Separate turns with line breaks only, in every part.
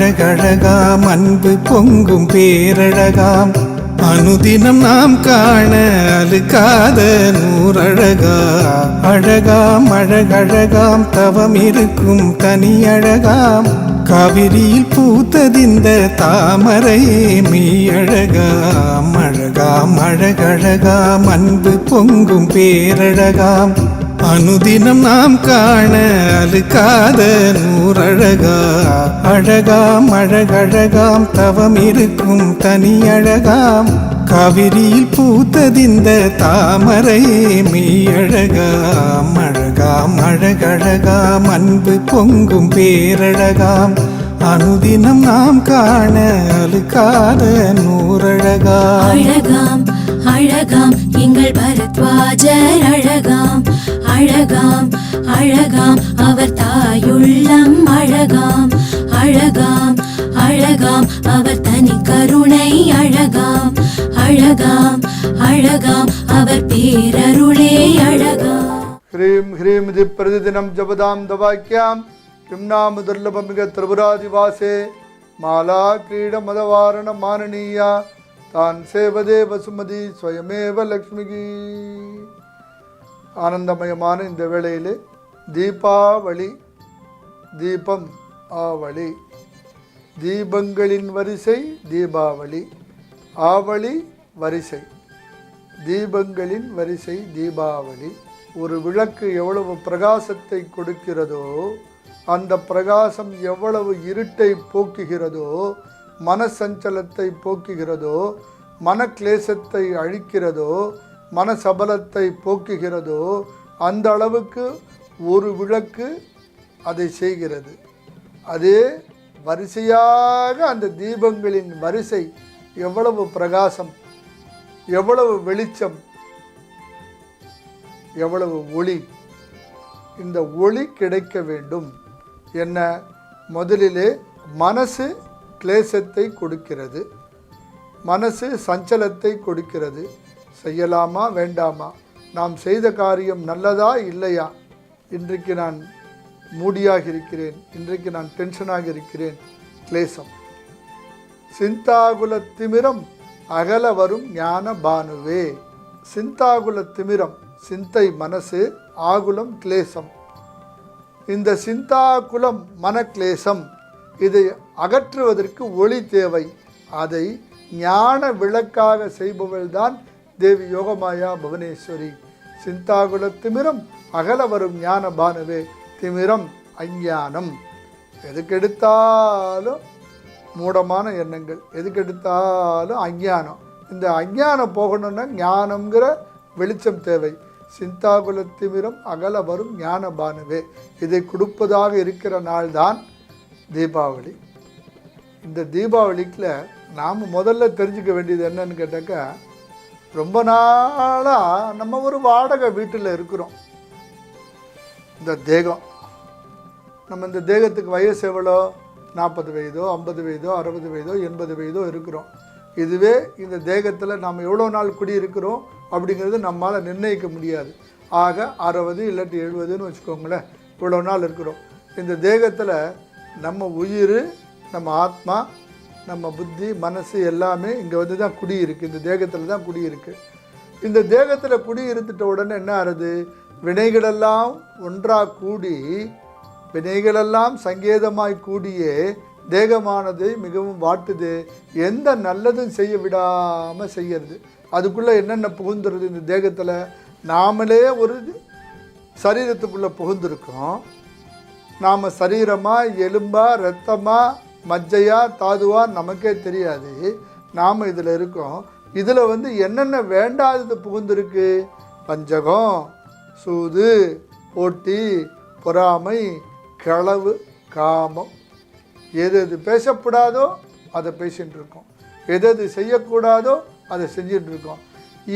அழகழகாம் அன்பு பொங்கும் பேரழகாம் அனுதினம் நாம் காண அழுக்காத நூறழகா அழகாம் அழகழகாம் தவம் இருக்கும் தனி அழகாம் காவிரியில் பூத்ததிந்த தாமரையே மெய்யழகாம் அழகாம் அழகழகாம் அன்பு பொங்கும் பேரழகாம் அனுதினம் நாம் காண அழுக்காத நூறழகா அழகாம் அழகழகாம் தவம் இருக்கும் தனி அழகாம் காவிரியில் பூத்ததிந்த தாமரையே மெய்யழகாம் அழகாம் அழகழகாம் அன்பு பொங்கும் பேரழகாம் அனுதினம் நாம் காண அழுக்காத நூறழகா
அழகாம் அழகாம் எங்கள் பரத்வாஜர் அழகாம் அழகாம் அழகாம் அவர் தாயுள்ளம் அழகாம் அழகாம் அழகாம் அவர் தனி கருணை அழகாம் அழகாம் அழகாம் அவர் பேரருளே அழகாம்.
ஹ்ரீம் ஹ்ரீம் தி பிரதிதினம் ஜபதாம் தவாக்கியாம் கிம் நாம துர்லபமிக திரிபுராதிவாசே மாலா கிரீட மதவாரண மானனீயா தான் சேவதே வசுமதி ஸ்வயமேவ லக்ஷ்மிகி. ஆனந்தமயமான இந்த வேளையிலே தீபாவளி தீபம் ஆவளி தீபங்களின் வரிசை தீபாவளி ஆவளி வரிசை தீபங்களின் வரிசை தீபாவளி. ஒரு விளக்கு எவ்வளவு பிரகாசத்தை கொடுக்கிறதோ அந்த பிரகாசம் எவ்வளவு இருட்டை போக்குகிறதோ மனசஞ்சலத்தை போக்குகிறதோ மனக்லேசத்தை அழிக்கிறதோ மனசபலத்தை போக்குகிறதோ அந்த அளவுக்கு ஒரு விளக்கு அதை செய்கிறது. அதே வரிசையாக அந்த தீபங்களின் வரிசை எவ்வளவு பிரகாசம் எவ்வளவு வெளிச்சம் எவ்வளவு ஒளி. இந்த ஒளி கிடைக்க வேண்டும் என்ன முதலிலே மனசு கிளேசத்தை கொடுக்கிறது மனசு சஞ்சலத்தை கொடுக்கிறது. செய்யலாமா வேண்டாமா, நாம் செய்த காரியம் நல்லதா இல்லையா, இன்றைக்கு நான் மூடியாக இருக்கிறேன், இன்றைக்கு நான் டென்ஷனாக இருக்கிறேன், கிளேசம். சிந்தாகுல திமிரம் அகல வரும் ஞான பானுவே. சிந்தாகுல திமிரம் சிந்தை மனசு, ஆகுலம் கிளேசம். இந்த சிந்தாகுலம் மனக்லேசம் இதை அகற்றுவதற்கு ஒளி தேவை. அதை ஞான விளக்காக செய்பவள்தான் தேவி யோகமாயா புவனேஸ்வரி. சிந்தாகுல திமிரம் அகல வரும் ஞான பானுவே. திமிரம் அஞ்ஞானம், எதுக்கெடுத்தாலும் மூடமான எண்ணங்கள், எதுக்கெடுத்தாலும் அஞ்ஞானம். இந்த அஞ்ஞானம் போகணும்னா ஞானம்ங்கிற வெளிச்சம் தேவை. சிந்தாகுல திமிரம் அகல வரும் ஞான பானுவே. இதை கொடுப்பதாக இருக்கிற நாள்தான் தீபாவளி. இந்த தீபாவளிக்குள்ள நாம் முதல்ல தெரிஞ்சுக்க வேண்டியது என்னன்னு கேட்டாக்கா, ரொம்ப நாளாக நம்ம ஒரு வாடகை வீட்டில் இருக்கிறோம். இந்த தேகம், நம்ம இந்த தேகத்துக்கு வயசு எவ்வளோ, 40 வயதோ 50 வயதோ 60 வயதோ 80 வயதோ இருக்கிறோம். இதுவே இந்த தேகத்தில் நாம் எவ்வளோ நாள் குடியிருக்கிறோம் அப்படிங்கிறது நம்மளால் நிர்ணயிக்க முடியாது. ஆக 60 இல்லாட்டி 70ன்னு வச்சுக்கோங்களேன், இவ்வளோ நாள் இருக்கிறோம். இந்த தேகத்தில் நம்ம உயிர், நம்ம ஆத்மா, நம்ம புத்தி, மனசு எல்லாமே இங்கே வந்து தான் குடியிருக்கு. இந்த தேகத்தில் தான் குடியிருக்கு. இந்த தேகத்தில் குடி இருந்துட்ட உடனே என்ன ஆறுது, வினைகளெல்லாம் ஒன்றாக கூடி, வினைகளெல்லாம் சங்கேதமாய் கூடியே தேகமானது மிகவும் வாட்டுது. எந்த நல்லதும் செய்ய விடாமல் செய்யறது. அதுக்குள்ளே என்னென்ன புகுந்துருது இந்த தேகத்தில், நாமளே ஒரு சரீரத்துக்குள்ளே புகுந்துருக்கோம். நாம் சரீரமாக எலும்பாக இரத்தமாக மஜ்ஜையாக தாதுவாக நமக்கே தெரியாது. நாம் இதில் இருக்கோம். இதில் வந்து என்னென்ன வேண்டாதது புகுந்துருக்கு, பஞ்சகம், சூது, போட்டி, பொறாமை, களவு, காமம். எது எது பேசக்கூடாதோ அதை பேசிகிட்டு இருக்கோம், எது எது செய்யக்கூடாதோ அதை செஞ்சிட்டு இருக்கோம்.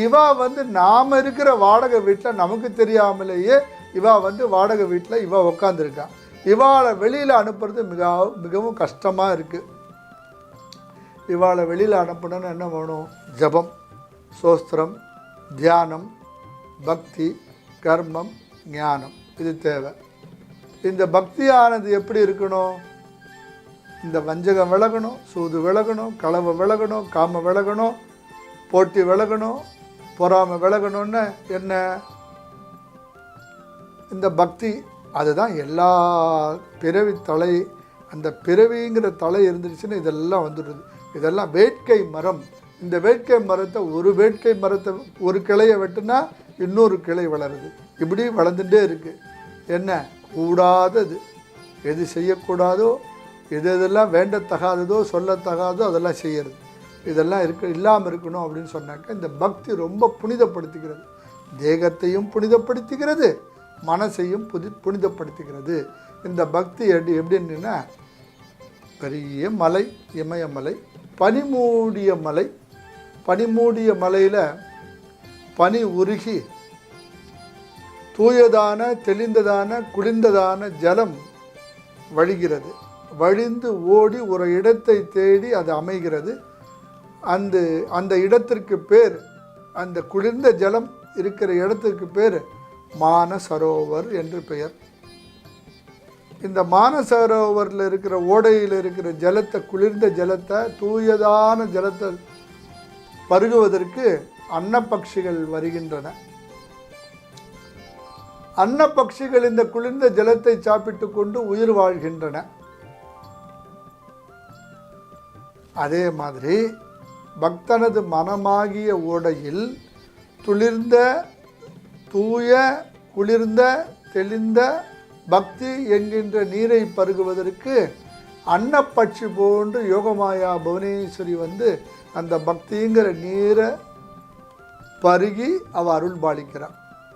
இவா வந்து நாம் இருக்கிற வாடகை வீட்டில் நமக்கு தெரியாமலேயே இவா வந்து வாடகை வீட்டில் இவா உக்காந்துருக்கான். இவாளை வெளியில் அனுப்புறது மிகவும் கஷ்டமாக இருக்குது. இவாளை வெளியில் அனுப்பணுன்னு என்ன வேணும், ஜபம், சோஸ்திரம், தியானம், பக்தி, கர்மம், ஞானம், இது தேவை. இந்த பக்தியானது எப்படி இருக்கணும், இந்த வஞ்சகம் விலகணும், சூது விலகணும், களவு விலகணும், காம விலகணும், போட்டி விலகணும், பொறாமை விலகணும்னு என்ன இந்த பக்தி. அதுதான் எல்லா பிறவி தலை. அந்த பிறவிங்கிற தலை இருந்துருச்சுன்னா இதெல்லாம் வந்துடுது. இதெல்லாம் வேட்கை மரம். இந்த வேட்கை மரத்தை வேட்கை மரத்தை ஒரு கிளையை வெட்டுனா இன்னொரு கிளை வளருது. இப்படி வளர்ந்துட்டே இருக்குது. என்ன கூடாதது, எது செய்யக்கூடாதோ, எதெல்லாம் வேண்டத்தகாததோ சொல்லத்தகாதோ அதெல்லாம் செய்யறது. இதெல்லாம் இல்லாமல் இருக்கணும் அப்படின்னு சொன்னாக்க இந்த பக்தி ரொம்ப புனிதப்படுத்துகிறது. தேகத்தையும் புனிதப்படுத்துகிறது, மனசையும் புனிதப்படுத்துகிறது. இந்த பக்தி எப்படின்னா பெரிய மலை, இமயமலை, பனிமூடிய மலை. பனிமூடிய மலையில் பனி உருகி தூயதான தெளிந்ததான குளிர்ந்ததான ஜலம் வழிகிறது. வழிந்து ஓடி ஒரு இடத்தை தேடி அது அமைகிறது. அந்த இடத்திற்கு பேர், அந்த குளிர்ந்த ஜலம் இருக்கிற இடத்திற்கு பேர் மானசரோவர் என்று பெயர். இந்த மானசரோவரில் இருக்கிற ஓடையில் இருக்கிற ஜலத்தை, குளிர்ந்த ஜலத்தை, தூயதான ஜலத்தை பருகுவதற்கு அன்னப்பட்சிகள் வருகின்றன. அன்னப்பட்சிகள் இந்த குளிர்ந்த ஜலத்தை சாப்பிட்டு கொண்டு உயிர் வாழ்கின்றன. அதே மாதிரி பக்தனது மனமாகிய ஓடையில் துளிர்ந்த தூய குளிர்ந்த தெளிந்த பக்தி என்கின்ற நீரை பருகுவதற்கு அன்னப்பட்சி போன்று யோகமாயா புவனேஸ்வரி வந்து அந்த பக்திங்கிற நீரை பருகி அவள் அருள் பாலிக்கிறாள்.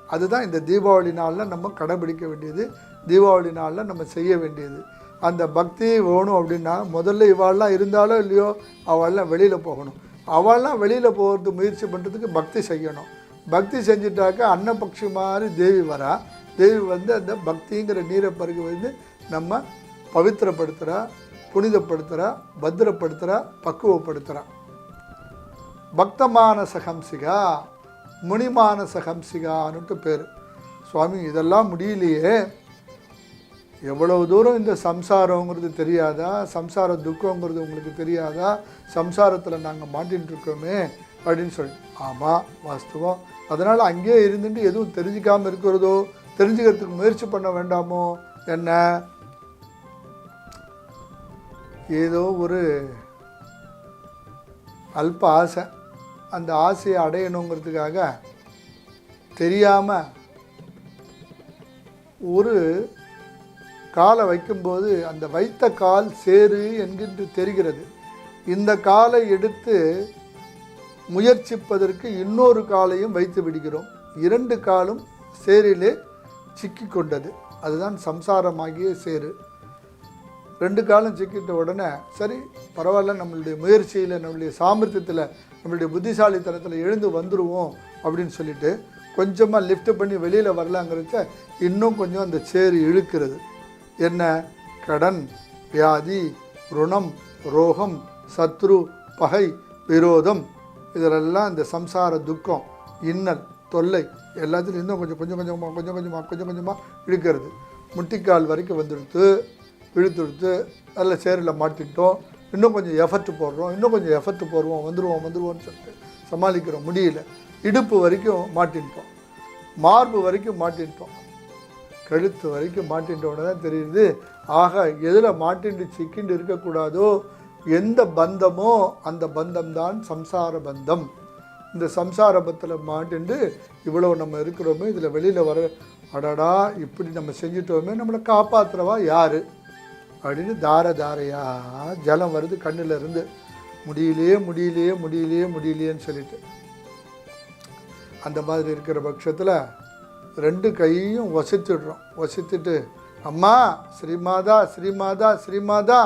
அதுதான் இந்த தீபாவளி நாளில் நம்ம கடைபிடிக்க வேண்டியது, தீபாவளி நாளில் நம்ம செய்ய வேண்டியது. அந்த பக்தி வேணும் அப்படின்னா முதல்ல இவாள்லாம் இருந்தாலோ இல்லையோ அவள்லாம் வெளியில் போகணும். அவள்லாம் வெளியில் போகிறது முயற்சி பண்ணுறதுக்கு பக்தி செய்யணும். பக்தி செஞ்சுட்டாக்க அன்னபக்ஷி மாதிரி தேவி வரா. தேவி வந்து அந்த பக்திங்கிற நீரை பருகு வந்து நம்ம பவித்திரப்படுத்துகிறா, புனிதப்படுத்துகிறா, பத்திரப்படுத்துகிறா, பக்குவப்படுத்துகிறா. பக்தமானச ஹம்சிகா, முனிமானச ஹம்சிகான்னுட்டு பேர். சுவாமி இதெல்லாம் முடியலையே, எவ்வளவு தூரம் இந்த சம்சாரங்கிறது தெரியாதா, சம்சார துக்கங்கிறது உங்களுக்கு தெரியாதா, சம்சாரத்தில் நாங்கள் மாட்டின்னு இருக்கோமே அப்படின்னு சொல்லி. ஆமாம், வாஸ்தவம். அதனால் அங்கேயே இருந்துட்டு எதுவும் தெரிஞ்சிக்காமல் இருக்கிறதோ, தெரிஞ்சுக்கிறதுக்கு முயற்சி பண்ண வேண்டாமோ என்ன? ஏதோ ஒரு அல்ப ஆசை, அந்த ஆசையை அடையணுங்கிறதுக்காக தெரியாமல் ஒரு காலை வைக்கும்போது அந்த வைத்த கால் சேரு என்கின்ற தெரிகிறது. இந்த காலை எடுத்து முயற்சிப்பதற்கு இன்னொரு காலையும் வைத்து விடுகிறோம். 2 காலும் சேரிலே சிக்கி கொண்டது. அதுதான் சம்சாரமாகிய சேரு. 2 காலம் சிக்கிட்ட உடனே சரி பரவாயில்ல, நம்மளுடைய முயற்சியில், நம்மளுடைய சாமர்த்தியத்தில், நம்மளுடைய புத்திசாலித்தனத்தில் எழுந்து வந்துடுவோம் அப்படின்னு சொல்லிட்டு கொஞ்சமாக லிஃப்ட் பண்ணி வெளியில் வரலாங்கிறச்ச இன்னும் கொஞ்சம் அந்த சேரு இழுக்கிறது. என்ன? கடன், வியாதி, ருணம், ரோகம், சத்ரு, பகை, விரோதம், இதிலெல்லாம் இந்த சம்சார துக்கம், இன்னல், தொல்லை எல்லாத்துலையும் இன்னும் கொஞ்சம் கொஞ்சமாக இழுக்கிறது. முட்டிக்கால் வரைக்கும் வந்துடுத்து, இழுத்துடுத்து நல்ல சேரில் மாட்டிட்டோம். இன்னும் கொஞ்சம் எஃபர்ட் போடுறோம், இன்னும் கொஞ்சம் எஃபர்ட் போடுவோம், வந்துடுவோம்னு சொல்லிட்டு சமாளிக்கிறோம். முடியல. இடுப்பு வரைக்கும் மாட்டின்ட்டோம், மார்பு வரைக்கும் மாட்டின்ட்டோம், கழுத்து வரைக்கும் மாட்டின்றோன்னு தான் தெரியுது. ஆக எதில் மாட்டின்று சிக்கிண்டு இருக்கக்கூடாதோ, எந்த பந்தமோ அந்த பந்தம்தான் சம்சார பந்தம். இந்த சம்சார பந்தத்தில் மாட்டின்று இவ்வளோ நம்ம இருக்கிறோமே, இதில் வெளியில் வர அடடா இப்படி நம்ம செஞ்சிட்டோமே, நம்மளை காப்பாற்றுறவா யார் அப்படின்னு தாரையா ஜலம் வருது கண்ணில் இருந்து. முடியலையேன்னு சொல்லிட்டு அந்த மாதிரி இருக்கிற பட்சத்தில் 2 கையும் வசித்துட்டு அம்மா ஸ்ரீமாதா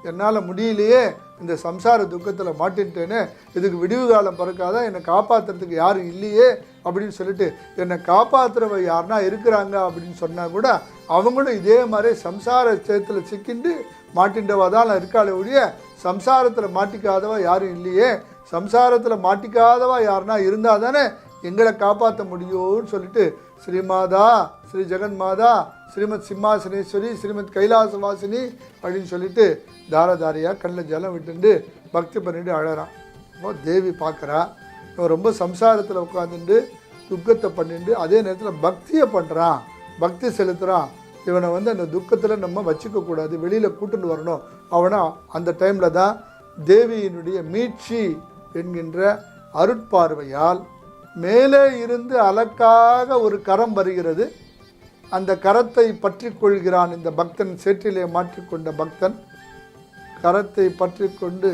என்னால் முடியலையே, இந்த சம்சார துக்கத்தில் மாட்டின்ட்டேன்னு, இதுக்கு விடிவு காலம் பிறக்காதா, என்னை காப்பாற்றுறதுக்கு யாரும் இல்லையே அப்படின்னு சொல்லிட்டு என்னை காப்பாற்றுறவ யாருன்னா இருக்கிறாங்க அப்படின்னு சொன்னால் கூட அவங்களும் இதே மாதிரி சம்சார சேத்தில் சிக்கிண்டு மாட்டின்றவா தான் இருக்காளே ஒழிய சம்சாரத்தில் மாட்டிக்காதவா யாரும் இல்லையே. சம்சாரத்தில் மாட்டிக்காதவா யாருன்னா இருந்தால் தானே எங்களை காப்பாற்ற முடியும்னு சொல்லிட்டு ஸ்ரீமாதா, ஸ்ரீ ஜெகன்மாதா ஸ்ரீமத் சிம்மாசனேஸ்வரி, ஸ்ரீமத் கைலாசவாசினி அப்படின்னு சொல்லிட்டு தாரதாரியாக கண்ணில் ஜலம் விட்டுண்டு பக்தி பண்ணிட்டு அழறான். அப்போ தேவி பார்க்குறா, இவன் ரொம்ப சம்சாரத்தில் உட்காந்துட்டு துக்கத்தை பண்ணிட்டு அதே நேரத்தில் பக்தியை பண்ணுறான், பக்தி செலுத்துகிறான். இவனை அந்த துக்கத்தில் நம்ம வச்சுக்கக்கூடாது, வெளியில் கூட்டுன்னு வரணும். அவனை அந்த டைமில் தான் தேவியினுடைய மீட்சி என்கின்ற அருட்பார்வையால் மேலே இருந்து அலக்காக ஒரு கரம் வருகிறது. அந்த கரத்தை பற்றி கொள்கிறான் இந்த பக்தன். சேற்றிலே மாற்றிக்கொண்ட பக்தன் கரத்தை பற்றி கொண்டு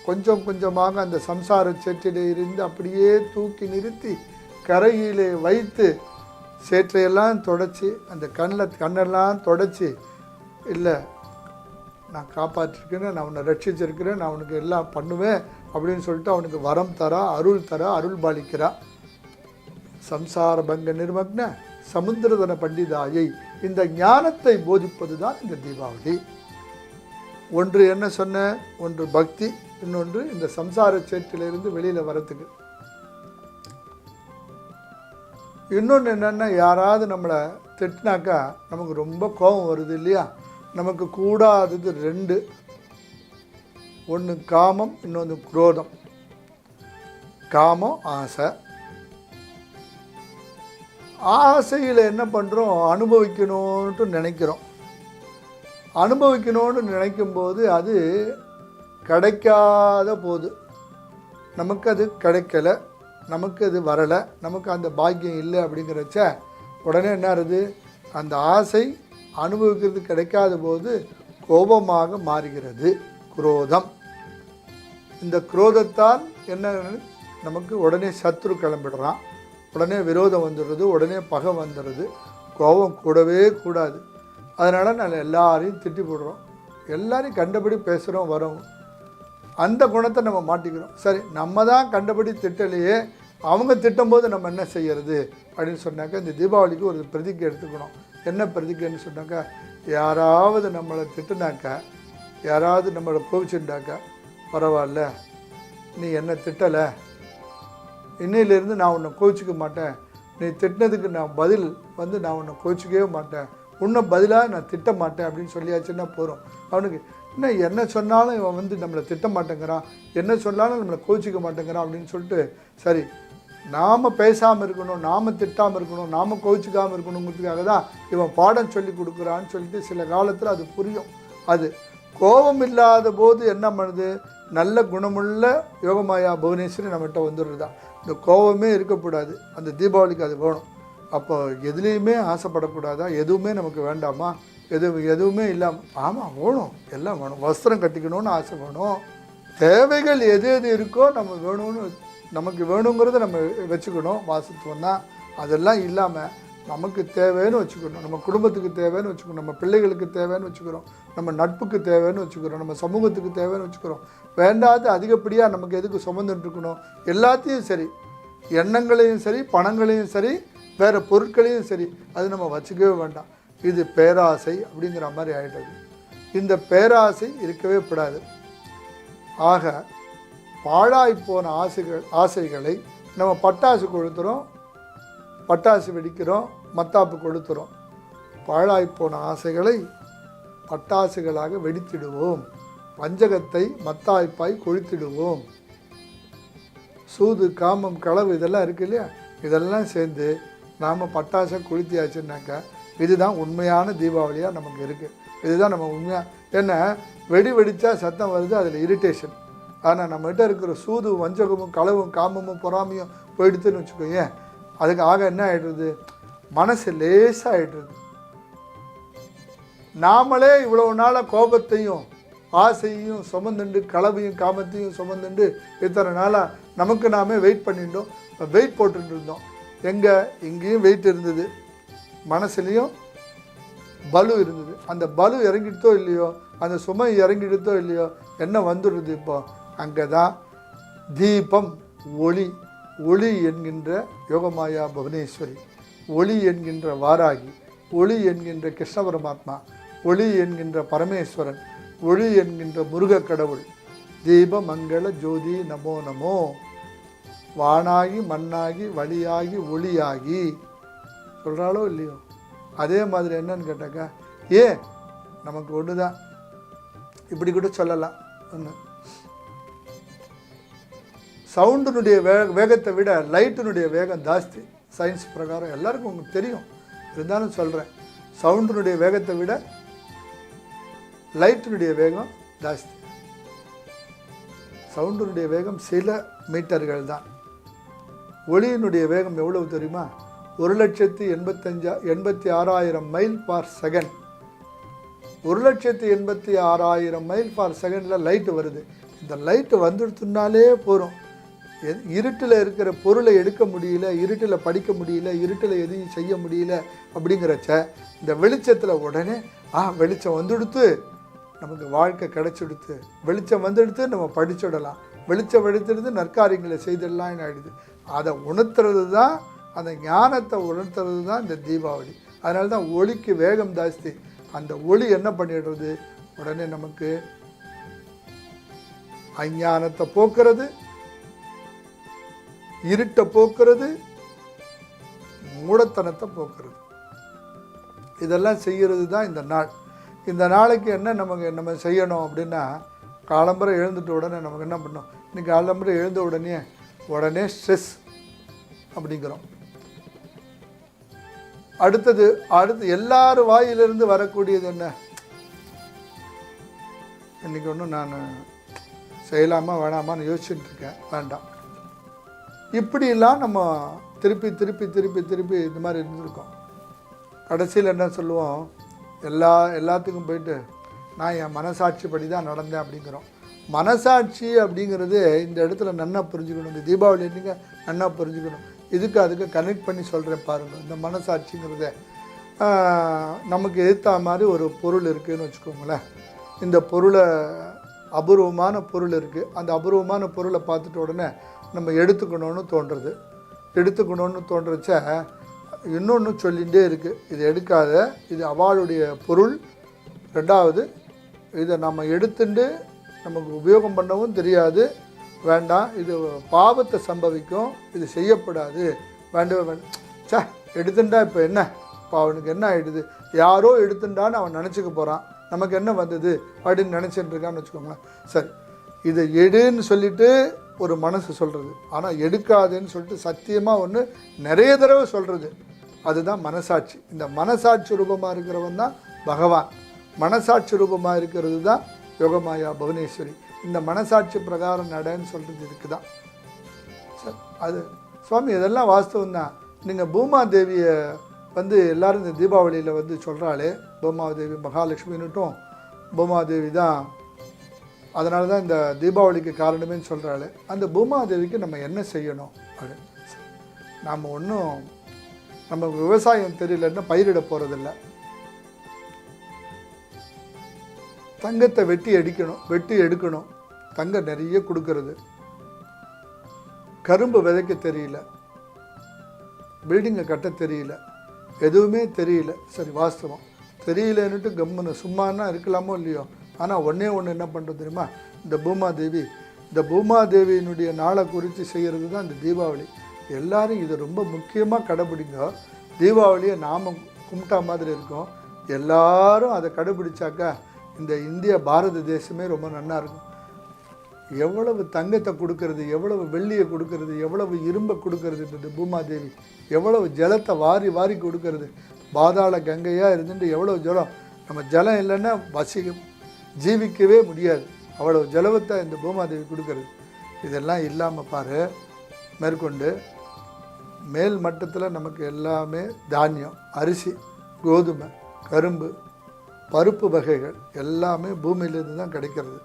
கொஞ்சம் கொஞ்சமாக அந்த சம்சார சேற்றிலே இருந்து அப்படியே தூக்கி நிறுத்தி கரையிலே வைத்து சேற்றையெல்லாம் தொடச்சி அந்த கண்ணெல்லாம் தொடச்சி, இல்லை நான் காப்பாற்றிருக்கிறேன், நான் உன்னை ரட்சிச்சிருக்கிறேன், நான் உனக்கு எல்லாம் பண்ணுவேன் அப்படின்னு சொல்லிட்டு அவனுக்கு வரம் தரா, அருள் பாலிக்கிறா. சம்சார பங்க நிர்மக்ன சமுத்திரதன பண்டிதாயை, இந்த ஞானத்தை போதிப்பது தான் இந்த தீபாவளி. ஒன்று என்ன சொன்ன, ஒன்று பக்தி, இன்னொன்று இந்த சம்சார சேற்றிலிருந்து வெளியில் வரத்துக்கு. இன்னொன்று என்னென்னா, யாராவது நம்மளை திட்டினாக்கா நமக்கு ரொம்ப கோபம் வருது இல்லையா? நமக்கு கூடாதது ரெண்டு, ஒன்று காமம், இன்னொன்று குரோதம். காமம் ஆசை. ஆசையில் என்ன பண்ணுறோம், அனுபவிக்கணும்ன்ட்டு நினைக்கிறோம். அனுபவிக்கணும்னு நினைக்கும்போது அது கிடைக்காத போது, நமக்கு அது கிடைக்கலை, நமக்கு அது வரலை, நமக்கு அந்த பாக்கியம் இல்லை அப்படிங்கிறச்ச உடனே என்ன ஆகுது, அந்த ஆசை அனுபவிக்கிறது கிடைக்காத போது கோபமாக மாறுகிறது, குரோதம். இந்த குரோதத்தால் என்ன, நமக்கு உடனே சத்ரு கிளம்பிடுறான், உடனே விரோதம் வந்துடுறது, உடனே பகை வந்துடுறது. கோபம் கூடவே கூடாது. அதனால் நான் எல்லாரையும் திட்டி போடுறோம், எல்லாரையும் கண்டபடி பேசுகிறோம், வரோம். அந்த குணத்தை நம்ம மாட்டிக்கிறோம். சரி, நம்ம தான் கண்டபடி திட்டலையே, அவங்க திட்டும்போது நம்ம என்ன செய்யறது அப்படின்னு சொன்னாக்கா, இந்த தீபாவளிக்கு ஒரு பிரதிக்கை எடுத்துக்கணும். என்ன பிரதிக்கைன்னு சொன்னாக்கா, யாராவது நம்மளை திட்டுனாக்கா, யாராவது நம்மளை கோவிச்சுட்டாக்கா, பரவாயில்ல, நீ என்ன திட்டலை, இன்னையிலேருந்து நான் உன்னை கோவிச்சிக்க மாட்டேன், நீ திட்டினதுக்கு நான் பதில் நான் உன்னை கோவிச்சிக்கவே மாட்டேன், உன்னை பதிலாக நான் திட்ட மாட்டேன் அப்படின்னு சொல்லியாச்சுன்னா போகிறோம். அவனுக்கு இன்னும் என்ன சொன்னாலும் இவன் நம்மளை திட்ட மாட்டேங்கிறான், என்ன சொன்னாலும் நம்மளை கோவிச்சிக்க மாட்டேங்கிறான் அப்படின்னு சொல்லிட்டு, சரி நாம் பேசாமல் இருக்கணும், நாம் திட்டாமல் இருக்கணும், நாம் கோவிச்சிக்காமல் இருக்கணுங்கிறதுக்காக தான் இவன் பாடம் சொல்லி கொடுக்குறான்னு சொல்லிட்டு சில காலத்தில் அது புரியும். அது கோபம் இல்லாத போது என்ன பண்ணுது, நல்ல குணமுள்ள யோகமாயா புவனேஸ்வரி நம்மகிட்ட வந்துடுறதா. இந்த கோபமே இருக்கக்கூடாது, அந்த தீபாவளிக்கு அது வேணும். அப்போ எதுலேயுமே ஆசைப்படக்கூடாதா, எதுவுமே நமக்கு வேண்டாமா, எதுவுமே இல்லாமல், ஆமாம் வேணும், எல்லாம் வேணும். வஸ்திரம் கட்டிக்கணும்னு ஆசை வேணும், தேவைகள் எது எது இருக்கோ நம்ம வேணும்னு, நமக்கு வேணுங்கிறத நம்ம வச்சுக்கணும். வாசத்துவம் தான். அதெல்லாம் இல்லாமல் நமக்கு தேவைன்னு வச்சுக்கணும், நம்ம குடும்பத்துக்கு தேவைன்னு வச்சுக்கணும், நம்ம பிள்ளைகளுக்கு தேவைன்னு வச்சுக்கிறோம், நம்ம நட்புக்கு தேவைன்னு வச்சுக்கிறோம், நம்ம சமூகத்துக்கு தேவைன்னு வச்சுக்கிறோம். வேண்டாது அதிகப்படியாக நமக்கு எதுக்கு சுமந்துட்டு இருக்கணும், எல்லாத்தையும் சரி, எண்ணங்களையும் சரி, பணங்களையும் சரி, வேறு பொருட்களையும் சரி, அது நம்ம வச்சுக்கவே வேண்டாம். இது பேராசை அப்படிங்கிற மாதிரி ஆகிட்டது. இந்த பேராசை இருக்கவே கூடாது. ஆக பாழாய்ப்போன ஆசைகளை நம்ம பட்டாசு கொளுத்துகிறோம், பட்டாசு வெடிக்கிறோம், மத்தாப்பு கொளுத்துகிறோம். பாழாய்ப்போன ஆசைகளை பட்டாசுகளாக வெடித்திடுவோம், பஞ்சகத்தை மத்தாய்ப்பாய் கொளுத்திடுவோம். சூது, காமம், களவு இதெல்லாம் இருக்கு இல்லையா, இதெல்லாம் சேர்ந்து நாம் பட்டாசை கொளுத்தியாச்சுன்னாக்கா இதுதான் உண்மையான தீபாவளியாக நமக்கு இருக்குது. இதுதான் நம்ம உண்மையாக, ஏன்னா வெடித்தா சத்தம் வருது, அதில் இரிட்டேஷன். ஆனால் நம்மகிட்ட இருக்கிற சூது, வஞ்சகமும், களவும், காமமும், பொறாமையும் போயிடுதுன்னு வச்சுக்கோங்க, அதுக்கு ஆக என்ன ஆகிடுறது, மனசு லேசாக ஆகிடுறது. நாமளே இவ்வளவு நாளாக கோபத்தையும் ஆசையும் சுமந்துண்டு, களவையும் காமத்தையும் சுமந்துண்டு இத்தனை நாளாக நமக்கு நாமே வெயிட் பண்ணிட்டோம், வெயிட் போட்டுட்டு இருந்தோம். இங்கேயும் வெயிட் இருந்தது, மனசுலேயும் பலு இருந்தது. அந்த பலு இறங்கிடுதோ இல்லையோ, அந்த சுமை இறங்கிடுதோ இல்லையோ, என்ன வந்துடுறது இப்போ, அங்கே தான் தீபம், ஒளி, ஒளி என்கின்ற யோகமாயா புவனேஸ்வரி, ஒளி என்கின்ற வாராகி, ஒளி என்கின்ற கிருஷ்ண பரமாத்மா, ஒளி என்கின்ற பரமேஸ்வரன், ஒளி என்கின்ற முருக கடவுள். தீப மங்கள ஜோதி நமோ நமோ. வானாகி மண்ணாகி வழியாகி ஒளியாகி சொல்கிறாளோ இல்லையோ, அதே மாதிரி என்னன்னு கேட்டாக்கா நமக்கு ஒன்று தான், இப்படி கூட சொல்லலாம். ஒன்று, சவுண்டினுடைய வேகத்தை விட லைட்டினுடைய வேகம் ஜாஸ்தி. சயின்ஸ் பிரகாரம் எல்லாருக்கும் உங்களுக்கு தெரியும், இருந்தாலும் சொல்கிறேன். சவுண்டினுடைய வேகத்தை விட லைட்டினுடைய வேகம் ஜாஸ்தி. சவுண்டினுடைய வேகம் சில மீட்டர்கள் தான். ஒளியினுடைய வேகம் எவ்வளவு தெரியுமா? 1,86,000 மைல் பார் செகண்ட். 1,86,000 மைல் பார் செகண்டில் லைட்டு வருது. இந்த லைட்டு வந்துடுத்துனாலே போகிறோம். இருட்டில் இருக்கிற பொருளை எடுக்க முடியல, இருட்டில் படிக்க முடியல, இருட்டில் எதையும் செய்ய முடியல அப்படிங்கிறச்ச இந்த வெளிச்சத்தில் உடனே வெளிச்சம் வந்துடுத்து, நமக்கு வாழ்க்கை கிடைச்சிடுத்து, வெளிச்சம் வந்துடுத்து, நம்ம படிச்சுடலாம், வெளிச்சம் எடுத்துடுத்து நற்காரியங்களை செய்திடலாம்னு ஆகிடுது. அதை உணர்த்துறது தான், அந்த ஞானத்தை உணர்த்துறது தான் இந்த தீபாவளி. அதனால தான் ஒளிக்கு வேகம் ஜாஸ்தி. அந்த ஒளி என்ன பண்ணிடுறது, உடனே நமக்கு அஞ்ஞானத்தை போக்குறது, இருட்டை போக்குறது, மூடத்தனத்தை போக்குறது. இதெல்லாம் செய்கிறது தான் இந்த நாள். இந்த நாளைக்கு என்ன நம்ம செய்யணும் அப்படின்னா, காலம்பரை எழுந்துட்ட உடனே நமக்கு என்ன பண்ணோம், இன்னைக்கு காலம்பரை எழுந்த உடனே ஸ்ட்ரெஸ் அப்படிங்கிறோம். அடுத்து எல்லாரும் வாயிலிருந்து வரக்கூடியது என்ன, இன்னைக்கு ஒன்றும் நான் செய்யலாமா வேணாமான்னு யோசிச்சுட்டு இருக்கேன், வேண்டாம். இப்படிலாம் நம்ம திருப்பி இந்த மாதிரி இருந்திருக்கோம். கடைசியில் என்ன சொல்லுவோம், எல்லாத்துக்கும் போயிட்டு நான் என் மனசாட்சி படி தான் நடந்தேன் அப்படிங்கிறோம். மனசாட்சி அப்படிங்கிறது இந்த இடத்துல நன்னா புரிஞ்சுக்கணும். இந்த தீபாவளி அன்றைக்கி நன்னா புரிஞ்சுக்கணும். அதுக்கு கனெக்ட் பண்ணி சொல்கிறேன் பாருங்கள். இந்த மனசாட்சிங்கிறத நமக்கு எதிர்த்த மாதிரி ஒரு பொருள் இருக்குதுன்னு வச்சுக்கோங்களேன். இந்த பொருளை அபூர்வமான பொருள் இருக்குது. அந்த அபூர்வமான பொருளை பார்த்துட்ட உடனே நம்ம எடுத்துக்கணும்னு தோன்றச்ச இன்னொன்று சொல்லிகிட்டே இருக்குது, இது எடுக்காத, இது அவளுடைய பொருள். ரெண்டாவது, இதை நம்ம எடுத்துட்டு நமக்கு உபயோகம் பண்ணவும் தெரியாது, வேண்டாம், இது பாவத்தை சம்பவிக்கும், இது செய்யப்படாது, வேண்டாம். எடுத்துட்டா இப்போ என்ன, இப்போ அவனுக்கு என்ன ஆகிடுது, யாரோ எடுத்துட்டான்னு அவன் நினச்சிக்க போகிறான், நமக்கு என்ன வந்தது அப்படின்னு நினச்சிட்டு இருக்கான்னு வச்சுக்கோங்களேன். சரி, இதை எடுன்னு சொல்லிவிட்டு ஒரு மனசு சொல்கிறது, ஆனால் எடுக்காதுன்னு சொல்லிட்டு சத்தியமாக ஒன்று நிறைய தடவை சொல்கிறது, அதுதான் மனசாட்சி. இந்த மனசாட்சி ரூபமாக இருக்கிறவன் தான் பகவான். மனசாட்சி ரூபமாக இருக்கிறது தான் யோகமாயா புவனேஸ்வரி. இந்த மனசாட்சி பிரகாரம் நடன்னு சொல்கிறது இதுக்கு தான். சரி, அது சுவாமி இதெல்லாம் வாஸ்தவம் தான். நீங்கள் பூமாதேவியை எல்லோரும் இந்த தீபாவளியில் சொல்கிறாளே, பூமாதேவி மகாலட்சுமின்னுட்டும் பூமாதேவி தான், அதனால தான் இந்த தீபாவளிக்கு காரணமே சொல்கிறாள். அந்த பூமாதேவிக்கு நம்ம என்ன செய்யணும் அப்படின்னு, நாம் ஒன்றும் நம்ம விவசாயம் தெரியலன்னா பயிரிட போகிறதில்ல. தங்கத்தை வெட்டி எடுக்கணும், தங்கம் நிறைய கொடுக்கறது. கரும்பு விதைக்க தெரியல, பில்டிங்கை கட்ட தெரியல, எதுவுமே தெரியல. சரி, வாஸ்தவம் தெரியலன்னுட்டு கம்முன்னு சும்மானா இருக்கலாமோ இல்லையோ, ஆனால் ஒன்று என்ன பண்ணுறது தெரியுமா, இந்த பூமாதேவியினுடைய நாளை குறித்து செய்கிறது தான் இந்த தீபாவளி. எல்லாரும் இதை ரொம்ப முக்கியமாக கடைப்பிடிங்க. தீபாவளியை நாம் கும்பிட்டா மாதிரி இருக்கும். எல்லாரும் அதை கடைப்பிடிச்சாக்கா இந்த இந்திய பாரத தேசமே ரொம்ப நல்லா இருக்கும். எவ்வளவு தங்கத்தை கொடுக்கறது, எவ்வளவு வெள்ளியை கொடுக்கறது, எவ்வளவு இரும்பை கொடுக்கறது இந்த பூமாதேவி, எவ்வளவு ஜலத்தை வாரி கொடுக்கறது. பாதாள கங்கையாக இருந்துட்டு எவ்வளவு ஜலம், நம்ம ஜலம் இல்லைன்னா ஜீவிக்கவே முடியாது, அவ்வளவு ஜலத்தை இந்த பூமாதேவி கொடுக்கறது. இதெல்லாம் இல்லாமல் பாரு, மேற்கொண்டு மேல் மட்டத்தில் நமக்கு எல்லாமே தானியம், அரிசி, கோதுமை, கரும்பு, பருப்பு வகைகள் எல்லாமே பூமியிலேருந்து தான் கிடைக்கிறது.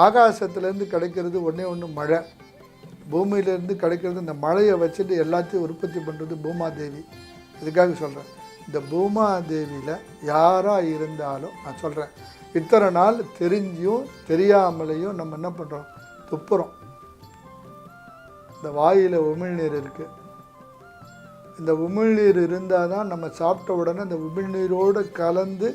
ஆகாசத்துலேருந்து கிடைக்கிறது ஒன்று மழை, பூமியிலேருந்து கிடைக்கிறது. இந்த மழையை வச்சுட்டு எல்லாத்தையும் உற்பத்தி பண்ணுறது பூமாதேவி. இதுக்காக சொல்கிறேன், இந்த பூமாதேவியில் யாராக இருந்தாலும் நான் சொல்கிறேன், இத்தனை நாள் தெரிஞ்சும் தெரியாமலையும் நம்ம என்ன பண்ணுறோம், துப்புறோம். இந்த வாயில் உமிழ்நீர் இருக்குது, இந்த உமிழ்நீர் இருந்தால் தான் நம்ம சாப்பிட்ட உடனே அந்த உமிழ்நீரோடு கலந்து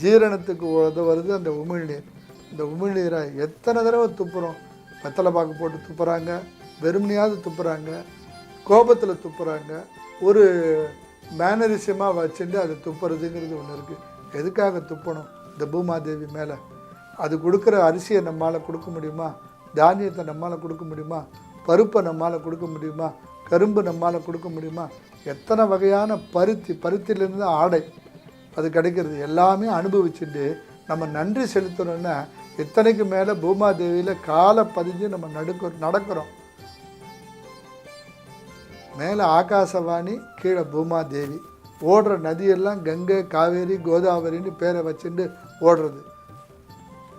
ஜீரணத்துக்கு உதவுறது அந்த உமிழ்நீர். இந்த உமிழ்நீரை எத்தனை தடவை துப்புறோம், வெத்தலை பாக்கு போட்டு துப்புறாங்க, வெறுமனையாவது துப்புறாங்க, கோபத்தில் துப்புறாங்க, ஒரு மேனரிசமாக வச்சுட்டு அதை துப்புறதுங்கிறது ஒன்று இருக்குது. எதுக்காக துப்பணும்? இந்த பூமாதேவி மேலே அது கொடுக்குற அரிசியை நம்மளால் கொடுக்க முடியுமா? தானியத்தை நம்மளால் கொடுக்க முடியுமா? பருப்பை நம்மளால் கொடுக்க முடியுமா? கரும்பு நம்மளால் கொடுக்க முடியுமா? எத்தனை வகையான பருத்திலேருந்து ஆடை அது கிடைக்கிறது எல்லாமே அனுபவிச்சுட்டு நம்ம நன்றி செலுத்தணும்னா இத்தனைக்கு மேலே பூமாதேவியில் காலை பதிஞ்சு நம்ம நடக்கிறோம். மேலே ஆகாசவாணி, கீழே பூமாதேவி. ஓடுற நதியெல்லாம் கங்கை, காவேரி, கோதாவரின்னு பேரை வச்சுட்டு ஓடுறது.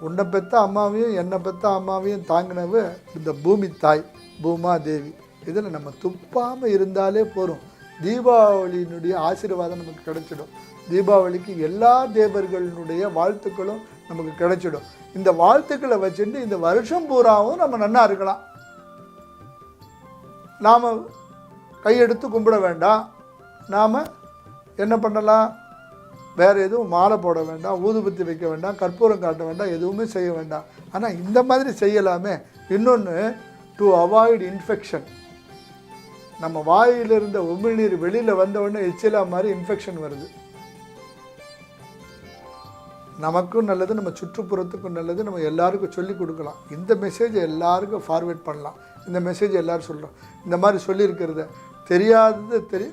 உன்னை பெற்ற அம்மாவையும் என்னை பெற்ற அம்மாவையும் தாங்கினவு இந்த பூமி தாய் பூமாதேவி. இதில் நம்ம துப்பாமல் இருந்தாலே போகிறோம். தீபாவளியினுடைய ஆசீர்வாதம் நமக்கு கிடைச்சிடும். தீபாவளிக்கு எல்லா தேவர்களுடைய வாழ்த்துக்களும் நமக்கு கிடைச்சிடும். இந்த வாழ்த்துக்களை வச்சுட்டு இந்த வருஷம் பூராவும் நம்ம நன்னா இருக்கலாம். நாம் கையெடுத்து கும்பிட வேண்டாம். நாம் என்ன பண்ணலாம்? வேறு எதுவும் மாலை போட வேண்டாம், ஊதுபத்தி வைக்க வேண்டாம், கற்பூரம் காட்ட வேண்டாம், எதுவுமே செய்ய வேண்டாம். ஆனால் இந்த மாதிரி செய்யலாமே. இன்னொன்று, டு அவாய்ட் இன்ஃபெக்ஷன். நம்ம வாயில் இருந்த உமிழ்நீர் வெளியில் வந்தவுடனே எச்சிலா மாதிரி இன்ஃபெக்ஷன் வருது. நமக்கும் நல்லது, நம்ம சுற்றுப்புறத்துக்கும் நல்லது, நம்ம எல்லாருக்கும் சொல்லி கொடுக்கலாம். இந்த மெசேஜை எல்லாருக்கும் ஃபார்வேர்ட் பண்ணலாம். இந்த மெசேஜ் எல்லோரும் சொல்கிறோம். இந்த மாதிரி சொல்லியிருக்கிறத தெரியாதது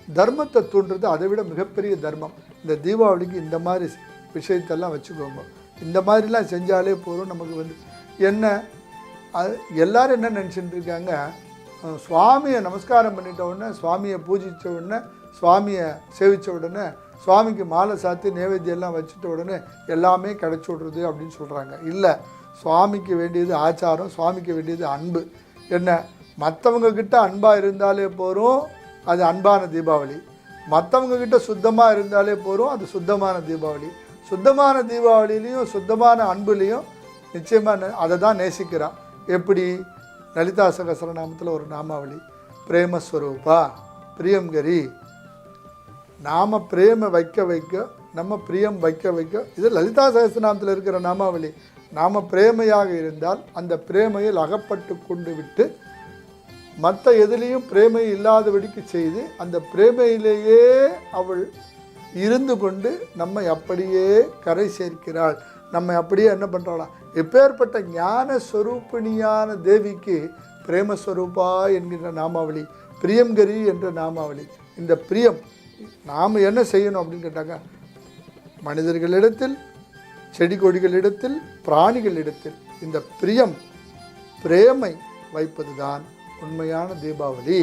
தர்மத்தை தூண்டுறது அதை விட மிகப்பெரிய தர்மம். இந்த தீபாவளிக்கு இந்த மாதிரி விஷயத்தெல்லாம் வச்சுக்கோங்க. இந்த மாதிரிலாம் செஞ்சாலே போதும். நமக்கு என்ன அது எல்லோரும் என்ன நினச்சிட்டு இருக்காங்க, சுவாமியை நமஸ்காரம் பண்ணிட்ட உடனே, சுவாமியை பூஜித்த உடனே, சுவாமியை சேவித்த உடனே, சுவாமிக்கு மாலை சாத்தி நைவேத்தியெல்லாம் வச்சுட்ட உடனே எல்லாமே கிடச்சி விட்றது அப்படின்னு சொல்கிறாங்க. இல்லை, சுவாமிக்கு வேண்டியது ஆச்சாரம், சுவாமிக்கு வேண்டியது அன்பு. என்ன, மற்றவங்கக்கிட்ட அன்பாக இருந்தாலே போகிறோம், அது அன்பான தீபாவளி. மற்றவங்கக்கிட்ட சுத்தமாக இருந்தாலே போகிறோம், அது சுத்தமான தீபாவளி. சுத்தமான தீபாவளிலையும் சுத்தமான அன்புலேயும் நிச்சயமாக அதை தான் நேசிக்கிறான். எப்படி? லலிதா சகஸ்ரநாமத்தில் ஒரு நாமாவளி, பிரேமஸ்வரூபா பிரியங்கரி. நாம் பிரேம வைக்க நம்ம பிரியம் வைக்க இது லலிதா சகஸ்ரநாமத்தில் இருக்கிற நாமாவளி. நாம் பிரேமையாக இருந்தால் அந்த பிரேமையில் அகப்பட்டு கொண்டு விட்டு மற்ற எதுலேயும் பிரேமை இல்லாதபடிக்கு செய்து அந்த பிரேமையிலேயே அவள் இருந்து கொண்டு நம்மை அப்படியே கரை சேர்க்கிறாள். நம்மை அப்படியே என்ன பண்ணுறாளா? எப்பேற்பட்ட ஞான ஸ்வரூபிணியான தேவிக்கு பிரேமஸ்வரூபா என்கின்ற நாமாவளி, பிரியங்கரி என்ற நாமாவளி. இந்த பிரியம் நாம் என்ன செய்யணும் அப்படின்னு கேட்டாங்க, மனிதர்களிடத்தில், செடி கொடிகளிடத்தில், பிராணிகளிடத்தில் இந்த பிரேமை வைப்பது தான் உண்மையான தீபாவளி.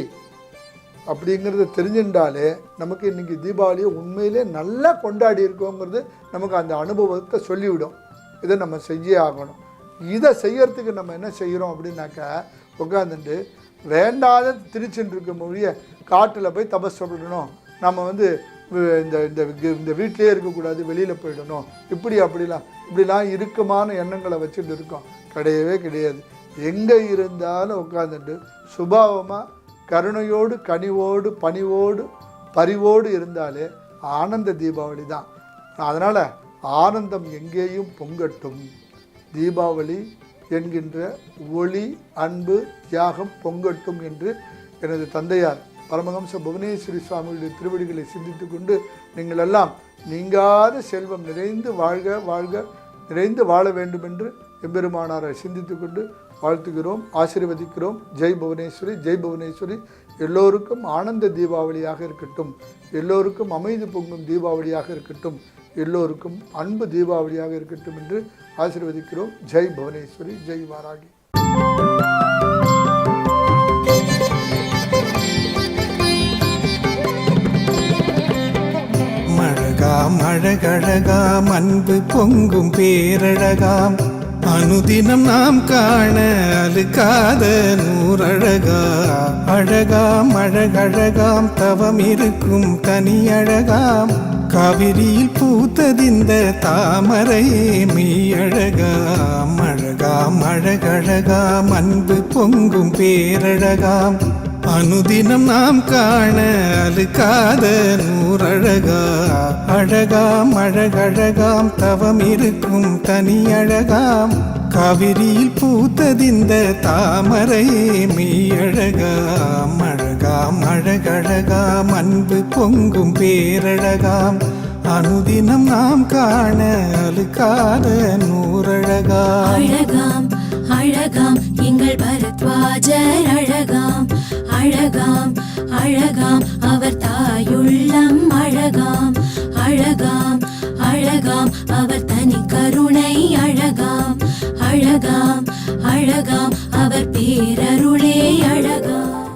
அப்படிங்கிறத தெரிஞ்சுட்டாலே நமக்கு இன்றைக்கி தீபாவளியை உண்மையிலே நல்லா கொண்டாடி இருக்கோங்கிறது நமக்கு அந்த அனுபவத்தை சொல்லிவிடும். இதை நம்ம செஞ்சே ஆகணும். இதை செய்யறதுக்கு நம்ம என்ன செய்கிறோம் அப்படின்னாக்கா, உட்காந்துட்டு வேண்டாத திரிச்சுட்டு இருக்க மொழிய காட்டில் போய் தபஸ் சொல்லணும், நம்ம இந்த வீட்டிலே இருக்கக்கூடாது, வெளியில் போயிடணும், இப்படிலாம் இறுக்கமான எண்ணங்களை வச்சுட்டு இருக்கோம். கிடையவே கிடையாது. எங்கே இருந்தாலும் உட்காந்துட்டு சுபாவமாக கருணையோடு, கனிவோடு, பணிவோடு, பரிவோடு இருந்தாலே ஆனந்த தீபாவளி தான். அதனால் ஆனந்தம் எங்கேயும் பொங்கட்டும். தீபாவளி என்கின்ற ஒளி, அன்பு, தியாகம் பொங்கட்டும் என்று எனது தந்தையார் பரமஹம்ச புவனேஸ்வரி சுவாமியுடைய திருவடிகளை சிந்தித்து கொண்டு நீங்கள் எல்லாம் நீங்காத செல்வம் நிறைந்து நிறைந்து வாழ வேண்டும் என்று எம்பெருமானாரை சிந்தித்து கொண்டு வாழ்த்துகிறோம், ஆசீர்வதிக்கிறோம். ஜெய் புவனேஸ்வரி, ஜெய் புவனேஸ்வரி. எல்லோருக்கும் ஆனந்த தீபாவளியாக இருக்கட்டும், எல்லோருக்கும் அமைதி பொங்கும் தீபாவளியாக இருக்கட்டும், எல்லோருக்கும் அன்பு தீபாவளியாக இருக்கட்டும் என்று ஆசீர்வதிக்கிறோம். ஜெய் புவனேஸ்வரி, ஜெய் வாராகி.
மழகாம் அழகழகாம் அன்பு பொங்கும் பேரழகாம் அனுதினம் நாம் காண அழுக்காத நூறழகா. அழகாம் அழகழகாம் தவம் இருக்கும் தனி அழகாம் காவிரியில் பூத்ததிந்த தாமரையே மெய்யழகாம். அழகாம் அழகழகாம் அன்பு பொங்கும் பேரழகாம் அனுதினம் நாம் காண அழுக்காத நூறழகா. அழகாம் அழகழகாம் தவம் இருக்கும் தனி அழகாம் காவிரியில் பூத்ததிந்த தாமரையே மெய்யழகாம். அழகாம் அழகழகாம் அன்பு பொங்கும் பேரழகாம் அனுதினம் நாம் காண அழுக்காத நூறழகாம்
அழகாம் அழகாம் எங்கள் பரத்வாஜர் அழகாம் அழகாம் அழகாம் அவர் தாயுள்ளம் அழகாம் அழகாம் அழகாம் அவர் தனி கருணை அழகாம் அழகாம் அழகாம்